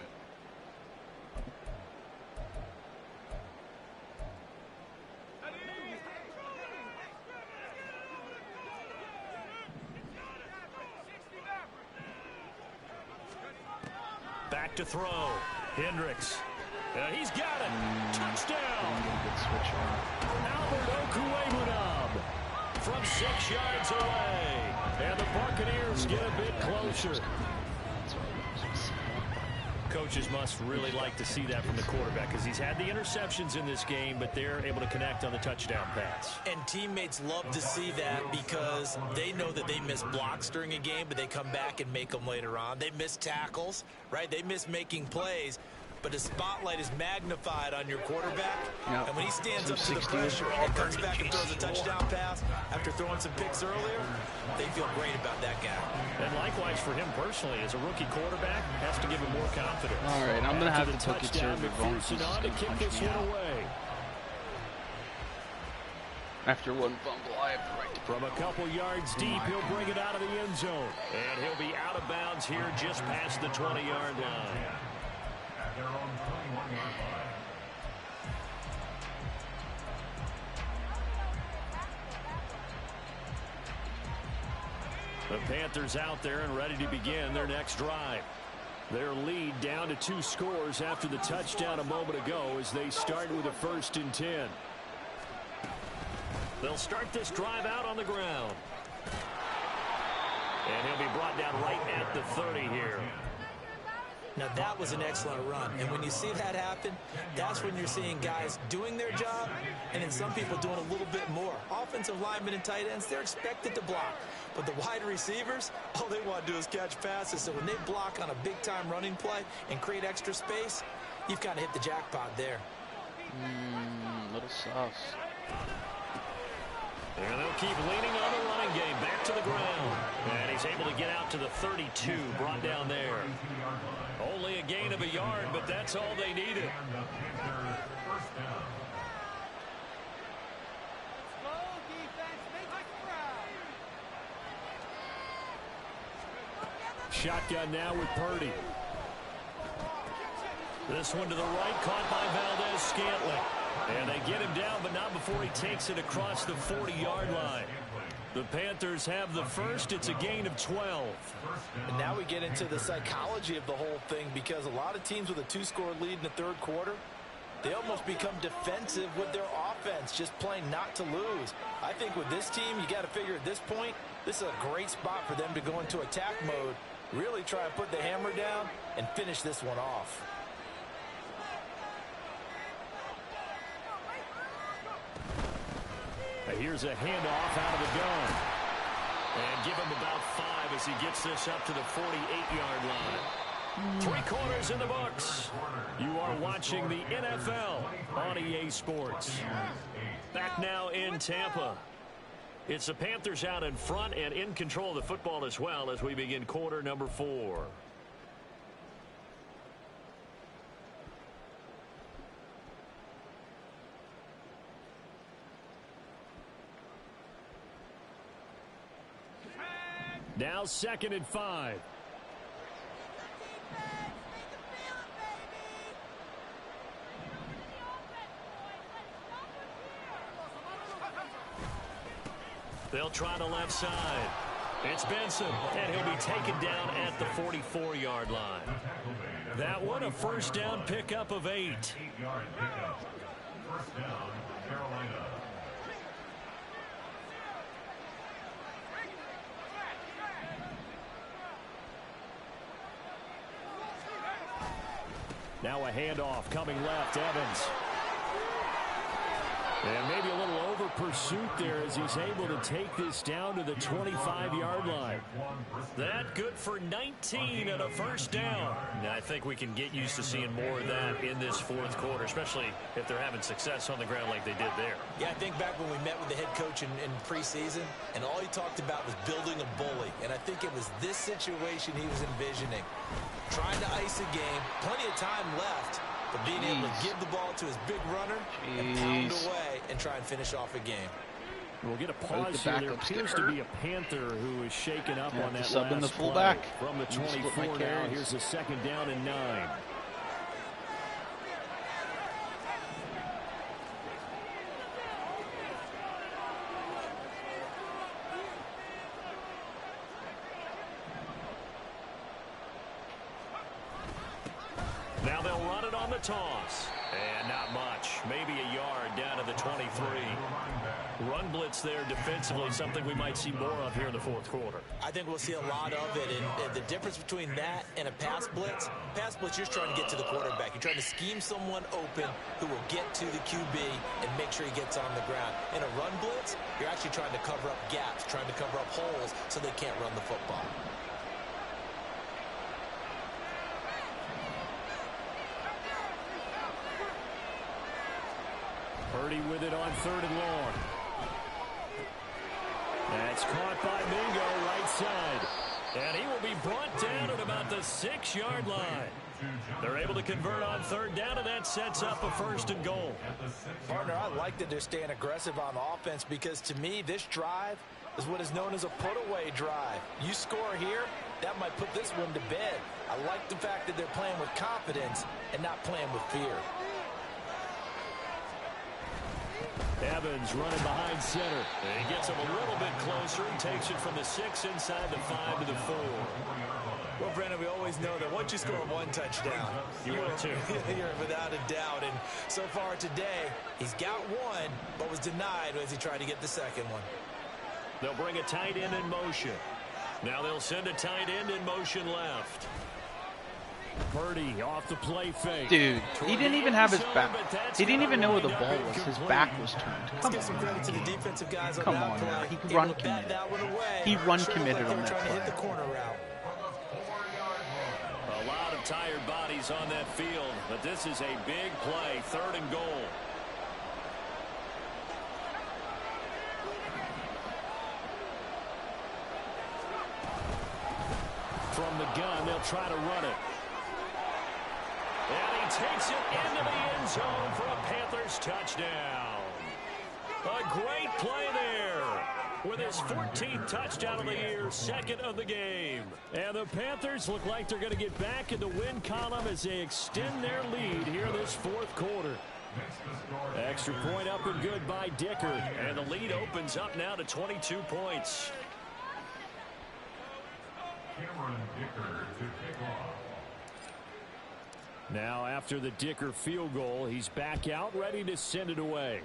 Back to throw. Hendricks. He's got it. Touchdown. Albert Okwuegbunam from 6 yards away. And the Buccaneers get a bit closer. Coaches must really like to see that from the quarterback because he's had the interceptions in this game, but they're able to connect on the touchdown pass. And teammates love to see that because they know that they miss blocks during a game, but they come back and make them later on. They miss tackles, right? They miss making plays. But the spotlight is magnified on your quarterback. Yep. And when he stands up to the pressure and comes back and throws a touchdown pass after throwing some picks earlier, they feel great about that guy. And likewise for him personally, as a rookie quarterback, has to give him more confidence. All right, I'm going to have to put conservative on to kick this one away. After one fumble, I have the right to from a couple yards deep, he'll bring it out of the end zone. And he'll be out of bounds here just past the 20-yard line. Their own 21-yard line. The Panthers out there and ready to begin their next drive. Their lead down to 2 scores after the touchdown a moment ago as they start with a 1st and 10. They'll start this drive out on the ground. And he'll be brought down right at the 30 here. Now, that was an excellent run. And when you see that happen, that's when you're seeing guys doing their job and then some people doing a little bit more. Offensive linemen and tight ends, they're expected to block. But the wide receivers, all they want to do is catch passes. So when they block on a big-time running play and create extra space, you've kind of hit the jackpot there. Little sauce. And they'll keep leaning on the running game. Back to the ground. And he's able to get out to the 32, brought down there. Only a gain of a yard, but that's all they needed. Shotgun now with Purdy. This one to the right, caught by Valdez-Scantling. And they get him down, but not before he takes it across the 40-yard line. The Panthers have the first. It's a gain of 12. And now we get into the psychology of the whole thing because a lot of teams with a 2-score lead in the 3rd quarter, they almost become defensive with their offense, just playing not to lose. I think with this team, you got to figure at this point, this is a great spot for them to go into attack mode, really try and put the hammer down and finish this one off. Here's a handoff out of the gun. And give him about 5 as he gets this up to the 48-yard line. 3 quarters in the books. You are watching the NFL on EA Sports. Back now in Tampa. It's the Panthers out in front and in control of the football as well as we begin quarter number 4. Now 2nd and 5. They'll try the left side. It's Benson, and he'll be taken down at the 44-yard line. That one a first down pickup of 8. 8-yard pickup. First down, Carolina. Now a handoff coming left, Evans. And maybe a little over pursuit there as he's able to take this down to the 25-yard line. That good for 19 and a first down. Now, I think we can get used to seeing more of that in this fourth quarter, especially if they're having success on the ground like they did there. Yeah, I think back when we met with the head coach in preseason, and all he talked about was building a bully. And I think it was this situation he was envisioning. Trying to ice a game, plenty of time left, but being able to give the ball to his big runner and pound away and try and finish off a game. We'll get a pause here. There appears to be a Panther who is shaken up on that sub in the last fullback play. From the 24 now, here's a second down and 9. Now they'll run it on the toss. And not much. Maybe a yard down to the 23. Run blitz there defensively, something we might see more of here in the fourth quarter. I think we'll see a lot of it. And the difference between that and a pass blitz, you're just trying to get to the quarterback. You're trying to scheme someone open who will get to the QB and make sure he gets on the ground. In a run blitz, you're actually trying to cover up gaps, trying to cover up holes so they can't run the football. Purdy with it on 3rd and long. That's caught by Mingo, right side. And he will be brought down at about the 6-yard line. They're able to convert on 3rd down, and that sets up a 1st and goal. Partner, I like that they're staying aggressive on offense because, to me, this drive is what is known as a put-away drive. You score here, that might put this one to bed. I like the fact that they're playing with confidence and not playing with fear. Evans running behind center. And he gets him a little bit closer. He takes it from the 6 inside the 5 to the 4. Well, Brandon, we always know that once you score one touchdown, you're without a doubt. And so far today, he's got one, but was denied as he tried to get the second one. They'll bring a tight end in motion. Now they'll send a tight end in motion left. Purdy off the play fake. Dude, he didn't even have his back. He didn't even know where the ball was. His back was turned. Come on, credit to the defensive guys on come that on play. now. He run committed. He run committed on that play. Hit the play. corner route. A lot of tired bodies on that field, but this is a big play. 3rd and goal. From the gun, they'll try to run it. And he takes it into the end zone for a Panthers touchdown. A great play there. With his 14th touchdown of the year, 2nd of the game. And the Panthers look like they're going to get back in the win column as they extend their lead here this 4th quarter. Extra point up and good by Dicker. And the lead opens up now to 22 points. Cameron Dicker to kick off. Now after the Dicker field goal, he's back out ready to send it away.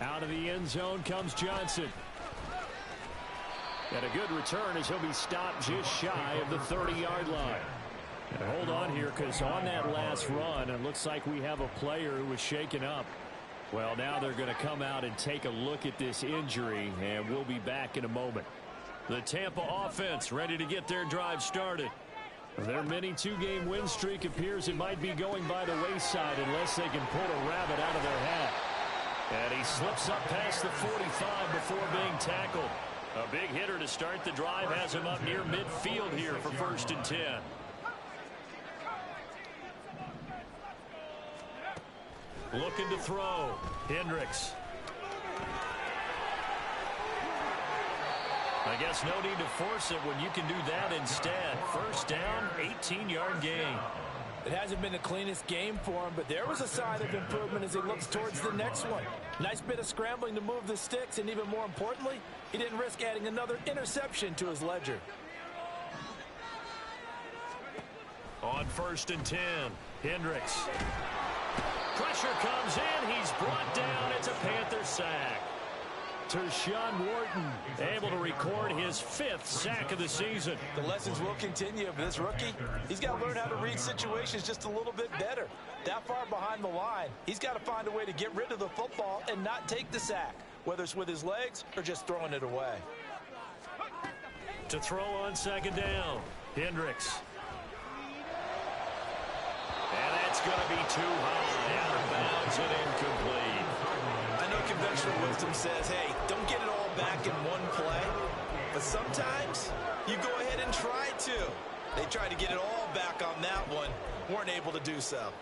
Out of the end zone comes Johnson. And a good return as he'll be stopped just shy of the 30-yard line. And hold on here, because on that last run, it looks like we have a player who was shaken up. Well, now they're going to come out and take a look at this injury, and we'll be back in a moment. The Tampa offense ready to get their drive started. Their mini 2-game win streak appears it might be going by the wayside unless they can pull a rabbit out of their hat. And he slips up past the 45 before being tackled. A big hitter to start the drive has him up near midfield here for 1st and 10. Looking to throw. Hendricks. I guess no need to force it when you can do that instead. 1st down, 18-yard gain. It hasn't been the cleanest game for him, but there was a sign of improvement as he looks towards the next one. Nice bit of scrambling to move the sticks, and even more importantly, he didn't risk adding another interception to his ledger. On 1st and 10, Hendricks. Pressure comes in. He's brought down. It's a Panther sack. Tershawn Wharton able to record his 5th sack of the season. The lessons will continue of this rookie. He's got to learn how to read situations just a little bit better. That far behind the line, he's got to find a way to get rid of the football and not take the sack, whether it's with his legs or just throwing it away. To throw on second down, Hendricks. And that's going to be too high, out of bounds and incomplete. I know conventional wisdom says, hey, don't get it all back in one play. But sometimes you go ahead and try to. They tried to get it all back on that one. Weren't able to do so.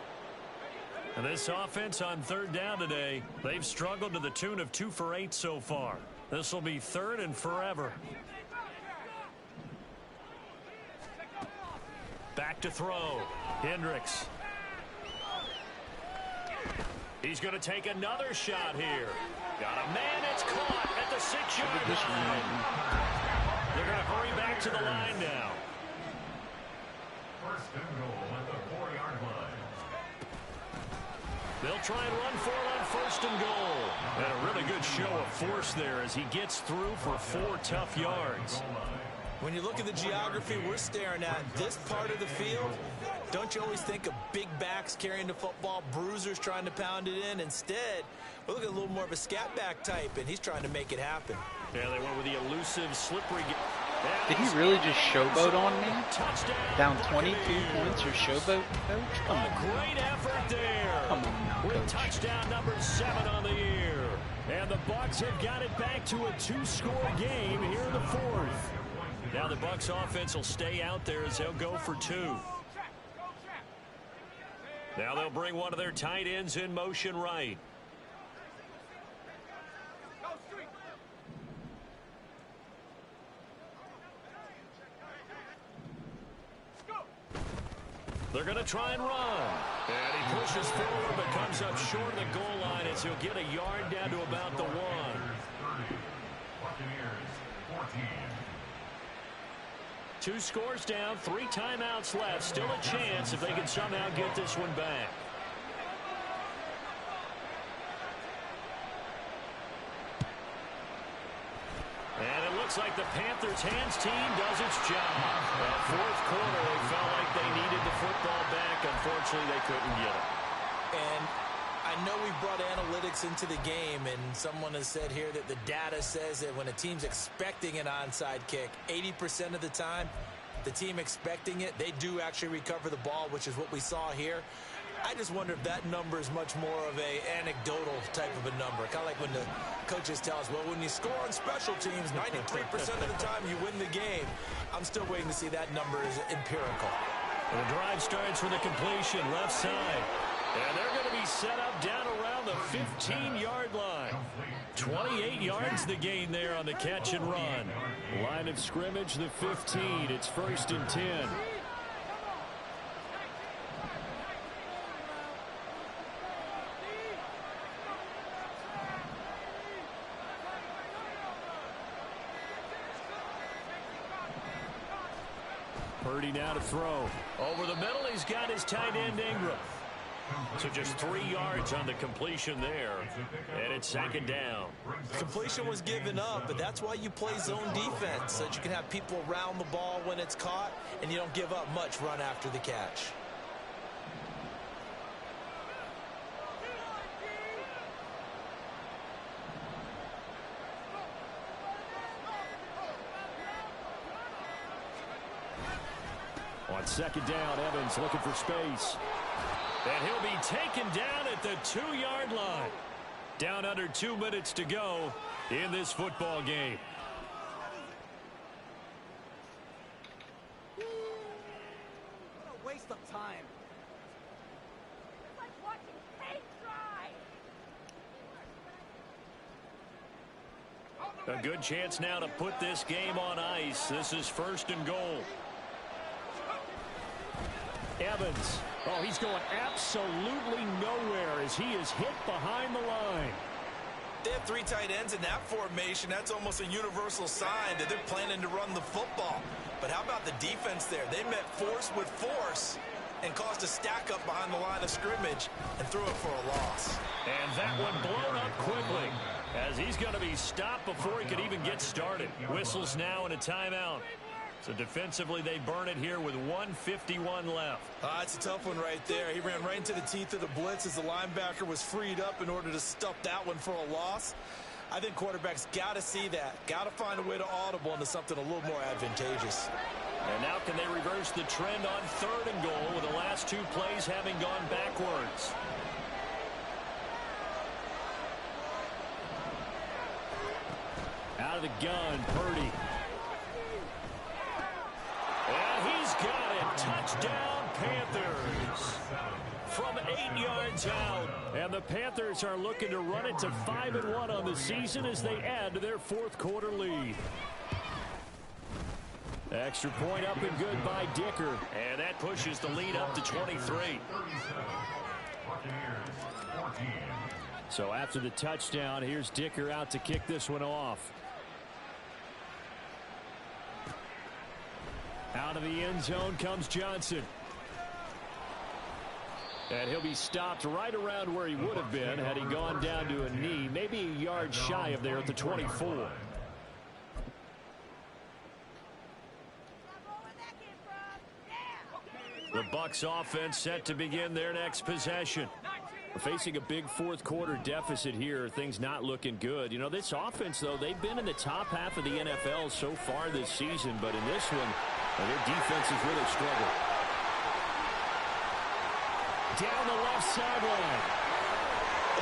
And this offense on third down today, they've struggled to the tune of 2 for 8 so far. This will be 3rd and forever. Back to throw. Hendricks. He's going to take another shot here. Got a man. It's caught at the 6-yard line. They're going to hurry back to the line now. First and goal at the 4-yard line. They'll try and run for it on 1st and goal. And a really good show of force there as he gets through for 4 tough yards. When you look at the geography we're staring at, this part of the field, don't you always think of big backs carrying the football, bruisers trying to pound it in? Instead, we're looking at a little more of a scat back type, and he's trying to make it happen. Yeah, they went with the elusive, slippery. Did he really just showboat on me? Touchdown. Down 22 points or showboat, coach? Come on. Great effort there. Come on now, With coach. touchdown number 7 on the year. And the Bucs have got it back to a 2-score game here in the 4th. Now the Bucs offense will stay out there as they'll go for 2. Now they'll bring one of their tight ends in motion right. They're going to try and run. And he pushes forward but comes up short of the goal line as he'll get a yard down to about the 1. Buccaneers 14. 2 scores down, 3 timeouts left. Still a chance if they can somehow get this one back. And it looks like the Panthers' hands team does its job. That 4th quarter, they felt like they needed the football back. Unfortunately, they couldn't get it. And I know we brought analytics into the game, and someone has said here that the data says that when a team's expecting an onside kick, 80% of the time, the team expecting it, they do actually recover the ball, which is what we saw here. I just wonder if that number is much more of a anecdotal type of a number. Kind of like when the coaches tell us, well, when you score on special teams, 93% of the time you win the game. I'm still waiting to see that number is empirical. The drive starts with a completion left side. And they're going to be set up down around the 15-yard line. 28 yards the gain there on the catch and run. Line of scrimmage, the 15. It's 1st and 10. Purdy now to throw. Over the middle, he's got his tight end Ingram. So just 3 yards on the completion there. And it's 2nd down. Completion was given up, but that's why you play zone defense, so that you can have people around the ball when it's caught, and you don't give up much run after the catch. On 2nd down, Evans looking for space. And he'll be taken down at the 2-yard line. Down under 2 minutes to go in this football game. What a waste of time. It's like watching paint dry. A good chance now to put this game on ice. This is 1st and goal. Evans. Oh, he's going absolutely nowhere as he is hit behind the line. They have 3 tight ends in that formation. That's almost a universal sign that they're planning to run the football. But how about the defense there? They met force with force and caused a stack up behind the line of scrimmage and threw it for a loss. And that one blown up quickly. as he's going to be stopped before he could even get started. Whistles now and a timeout. So defensively, they burn it here with 1:51 left. It's a tough one right there. He ran right into the teeth of the blitz as the linebacker was freed up in order to stuff that one for a loss. I think quarterbacks got to see that. Got to find a way to audible into something a little more advantageous. And now can they reverse the trend on 3rd and goal with the last 2 plays having gone backwards? Out of the gun, Purdy. And he's got it. Touchdown, Panthers. From 8 yards out. And the Panthers are looking to run it to 5-1 on the season as they add to their 4th quarter lead. Extra point up and good by Dicker. And that pushes the lead up to 23. So after the touchdown, here's Dicker out to kick this one off. Out of the end zone comes Johnson. And he'll be stopped right around where he would have been had he gone down to a knee, maybe a yard shy of there at the 24. The Bucs offense set to begin their next possession. We're facing a big 4th quarter deficit here. Things not looking good. You know, this offense, though, they've been in the top half of the NFL so far this season. But in this one, their defense has really struggled. Down the left sideline.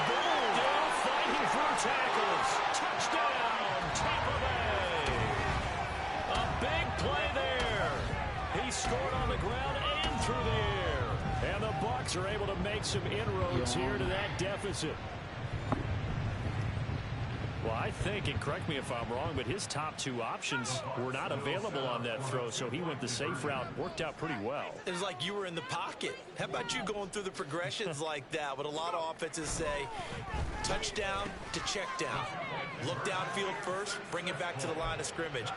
Down fighting for tackles. Touchdown, Tampa Bay. A big play there. He scored on the ground and through the air. And the Bucs are able to make some inroads here to that deficit. Well, I think, and correct me if I'm wrong, but his top 2 options were not available on that throw, so he went the safe route. Worked out pretty well. It was like you were in the pocket. How about you going through the progressions like that? What a lot of offenses say, touchdown to check down. Look downfield first, bring it back to the line of scrimmage.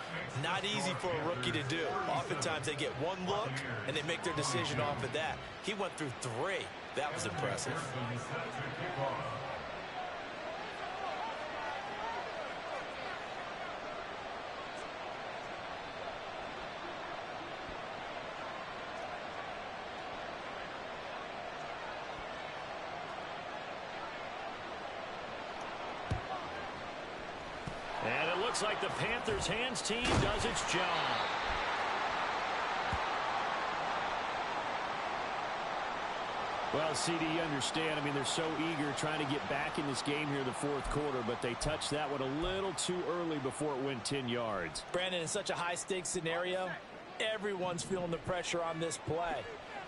Not easy for a rookie to do. Oftentimes they get one look, and they make their decision off of that. He went through 3. That was impressive. And it looks like the Panthers' hands team does its job. Well, CD, you understand. I mean, they're so eager trying to get back in this game here in the 4th quarter, but they touched that one a little too early before it went 10 yards. Brandon, in such a high-stakes scenario, everyone's feeling the pressure on this play.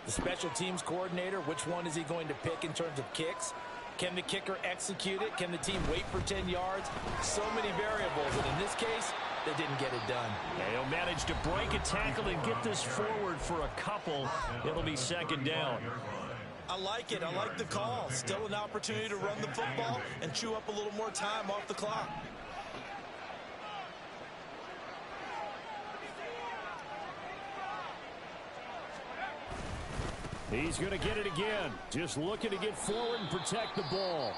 The special teams coordinator, which one is he going to pick in terms of kicks? Can the kicker execute it? Can the team wait for 10 yards? So many variables, and in this case, they didn't get it done. They'll manage to break a tackle and get this forward for a couple. It'll be 2nd down. I like it. I like the call. Still an opportunity to run the football and chew up a little more time off the clock. He's going to get it again. Just looking to get forward and protect the ball.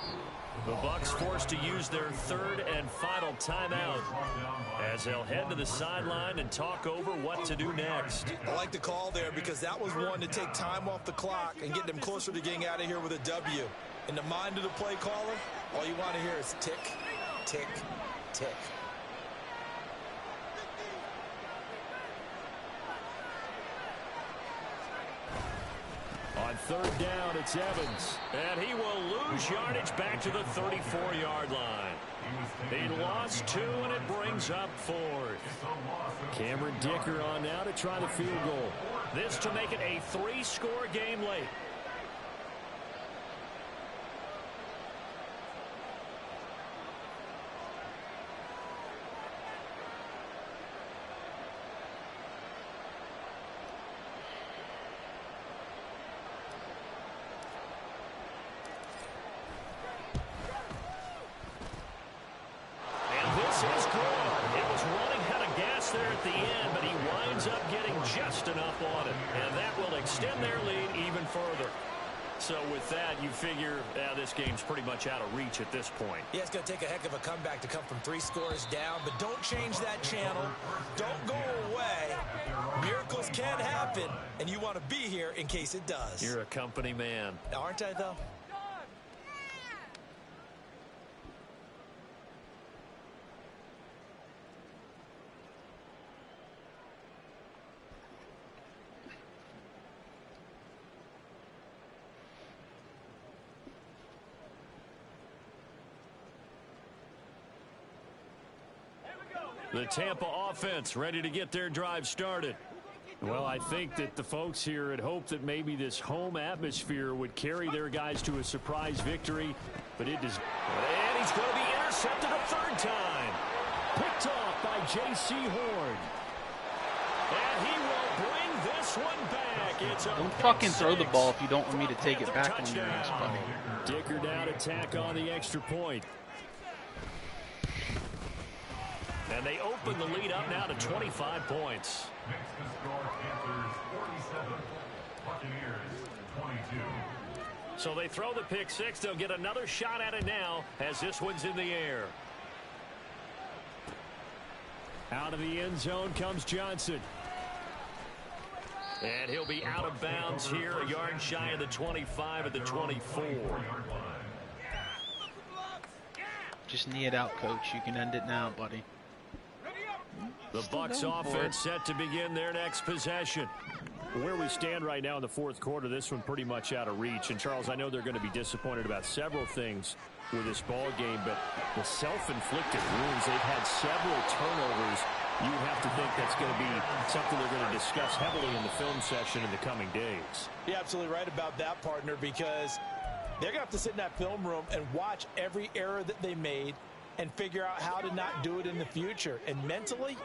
The Bucs forced to use their 3rd and final timeout as they'll head to the sideline and talk over what to do next. I like the call there because that was one to take time off the clock and get them closer to getting out of here with a W. In the mind of the play caller, all you want to hear is tick, tick, tick. On 3rd down, it's Evans. And he will lose yardage back to the 34-yard line. He lost 2, and it brings up 4th. Cameron Dicker on now to try the field goal. This to make it a 3-score game late. Just enough on it, and that will extend their lead even further. So with that, you figure this game's pretty much out of reach at this point. Yeah, it's going to take a heck of a comeback to come from 3 scores down, but don't change that channel. Don't go away. Miracles can happen, and you want to be here in case it does. You're a company man. Aren't I, though? The Tampa offense ready to get their drive started. Well, I think that the folks here had hoped that maybe this home atmosphere would carry their guys to a surprise victory, but it does. And he's going to be intercepted a 3rd time. Picked off by J.C. Horn. And he will bring this one back. Don't fucking throw the ball if you don't want me to take it back on your ass, buddy. Dicker down to tack on the extra point. And they open the lead up now to 25 points. Makes the score Panthers 47, Buccaneers 22. So they throw the pick 6. They'll get another shot at it now as this one's in the air. Out of the end zone comes Johnson. And he'll be out of bounds here, a yard shy of the 25 at the 24. Just knee it out, coach. You can end it now, buddy. The Bucs offense set to begin their next possession. Where we stand right now in the 4th quarter, this one pretty much out of reach. And, Charles, I know they're going to be disappointed about several things with this ball game, but the self-inflicted wounds, they've had several turnovers. You have to think that's going to be something they're going to discuss heavily in the film session in the coming days. You're absolutely right about that, partner, because they're going to have to sit in that film room and watch every error that they made and figure out how to not do it in the future. And mentally,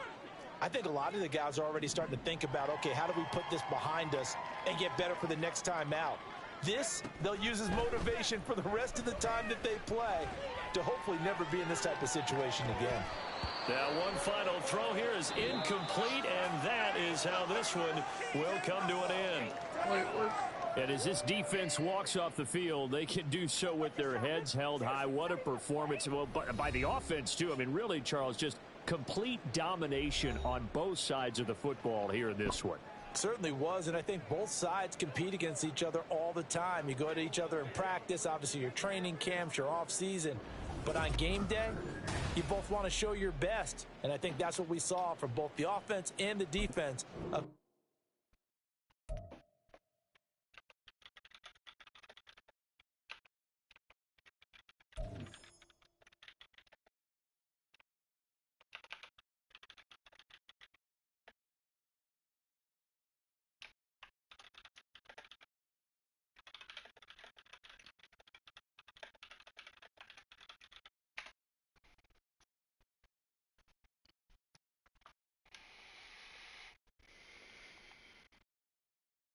I think a lot of the guys are already starting to think about, okay, how do we put this behind us and get better for the next time out? This, they'll use as motivation for the rest of the time that they play to hopefully never be in this type of situation again. That one final throw here is incomplete, and that is how this one will come to an end. And as this defense walks off the field, they can do so with their heads held high. What a performance. Well, by the offense, too. I mean, really, Charles, just complete domination on both sides of the football here in this one. Certainly was, and I think both sides compete against each other all the time. You go to each other in practice, obviously your training camps, your off season. But on game day, you both want to show your best. And I think that's what we saw from both the offense and the defense.